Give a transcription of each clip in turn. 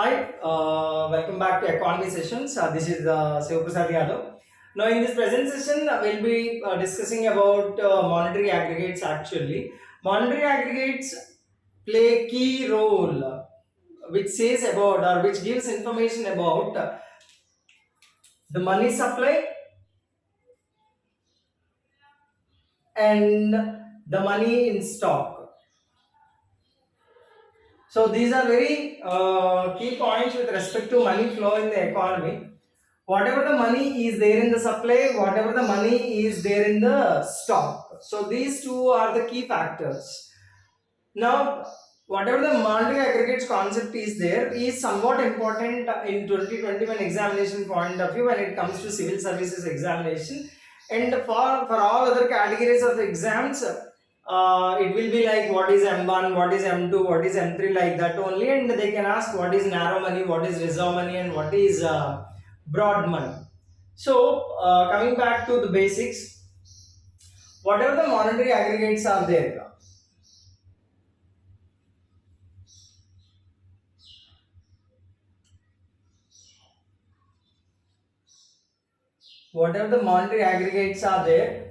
Hi, welcome back to Economy Sessions. This is Shiv Prasad Yadav. Now, in this present session, we'll be discussing about monetary aggregates actually. Monetary aggregates play a key role which says about or which gives information about the money supply and the money in stock. So, these are very key points with respect to money flow in the economy. Whatever the money is there in the supply, whatever the money is there in the stock. So these two are the key factors. Now, whatever the monetary aggregates concept is there is somewhat important in 2021 examination point of view when it comes to civil services examination. And for all other categories of exams, it will be like what is M1, what is M2, what is M3, like that only, and they can ask what is narrow money, what is reserve money, and what is broad money. So, coming back to the basics, whatever the monetary aggregates are there, whatever the monetary aggregates are there,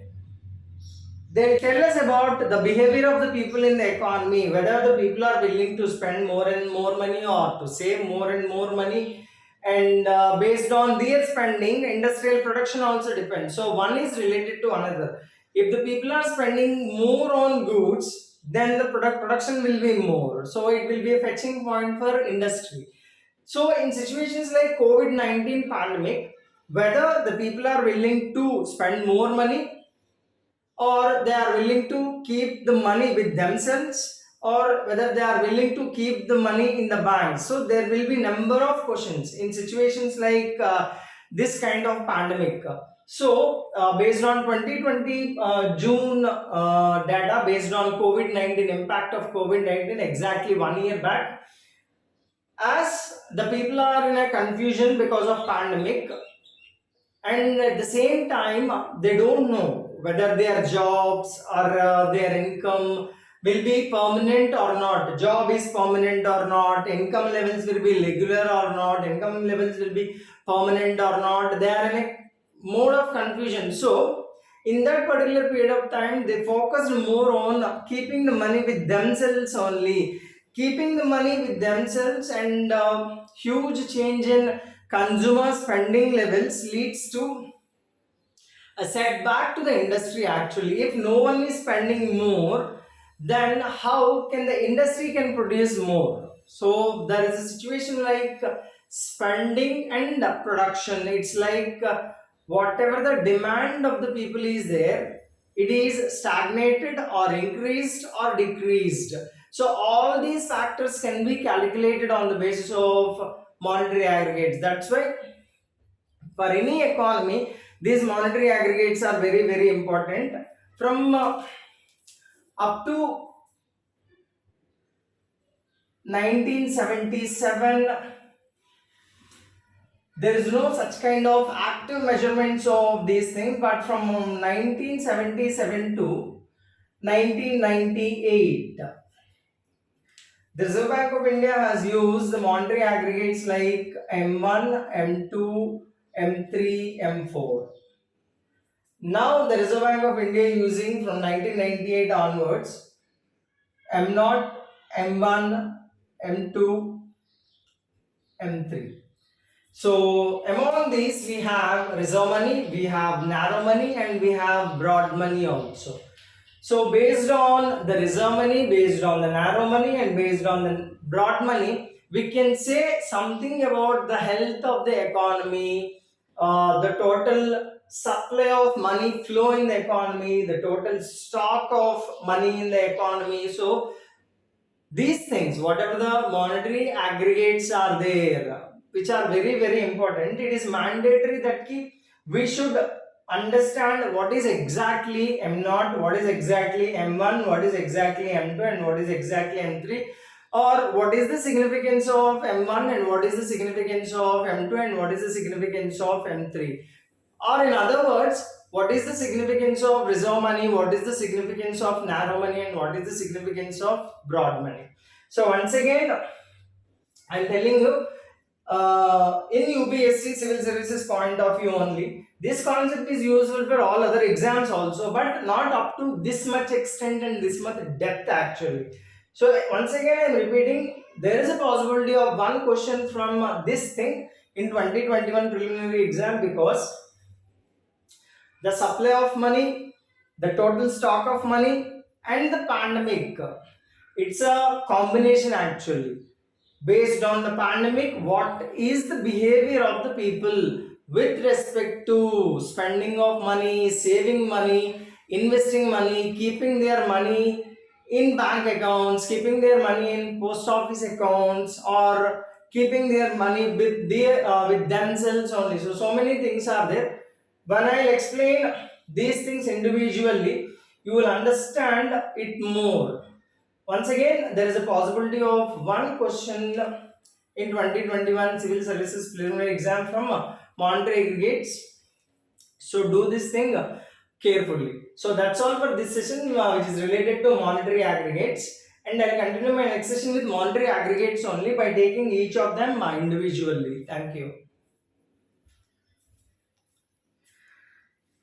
they tell us about the behavior of the people in the economy, whether the people are willing to spend more and more money or to save more and more money. And based on their spending, industrial production also depends. So, one is related to another. If the people are spending more on goods, then the production will be more. So, it will be a fetching point for industry. So, in situations like COVID-19 pandemic, whether the people are willing to spend more money or they are willing to keep the money with themselves or whether they are willing to keep the money in the bank. So there will be number of questions in situations like this kind of pandemic. So based on 2020 June data, based on COVID-19 impact of COVID-19 exactly 1 year back, as the people are in a confusion because of pandemic, and at the same time they don't know whether their jobs or their income will be permanent or not, job is permanent or not, income levels will be regular or not, income levels will be permanent or not, they are in a mode of confusion. So in that particular period of time they focused more on keeping the money with themselves only, keeping the money with themselves, and huge change in consumer spending levels leads to a setback to the industry actually. If no one is spending more, then how can the industry can produce more? So there is a situation like spending and production. It's like whatever the demand of the people is there, it is stagnated or increased or decreased. So all these factors can be calculated on the basis of monetary aggregates. That's why for any economy these monetary aggregates are very important. From up to 1977 there is no such kind of active measurements of these things, but from 1977 to 1998 the Reserve Bank of India has used the monetary aggregates like M1, M2, M3, M4. Now the Reserve Bank of India using from 1998 onwards M0, M1, M2, M3. So among these we have reserve money, we have narrow money, and we have broad money also. So based on the reserve money, based on the narrow money, and based on the broad money, we can say something about the health of the economy, the total supply of money flow in the economy, the total stock of money in the economy. So these things, whatever the monetary aggregates are there, which are very important, it is mandatory that we should understand what is exactly M0, what is exactly M1, what is exactly M2, and what is exactly M3, or what is the significance of M1 and what is the significance of M2 and what is the significance of M3. Or in other words, what is the significance of reserve money, what is the significance of narrow money, and what is the significance of broad money. So once again, I'm telling you, in UPSC civil services point of view only. This concept is useful for all other exams also, but not up to this much extent and this much depth actually. So once again, I am repeating, there is a possibility of one question from this thing in 2021 preliminary exam, because the supply of money, the total stock of money, and the pandemic. It's a combination actually. Based on the pandemic, what is the behavior of the people with respect to spending of money, saving money, investing money, keeping their money in bank accounts, keeping their money in post office accounts, or keeping their money with with themselves only. So many things are there. When I'll explain these things individually, you will understand it more. Once again, there is a possibility of one question in 2021 Civil Services Preliminary Exam from monetary aggregates. So do this thing carefully. So that's all for this session, which is related to monetary aggregates. And I'll continue my next session with monetary aggregates only by taking each of them individually. Thank you.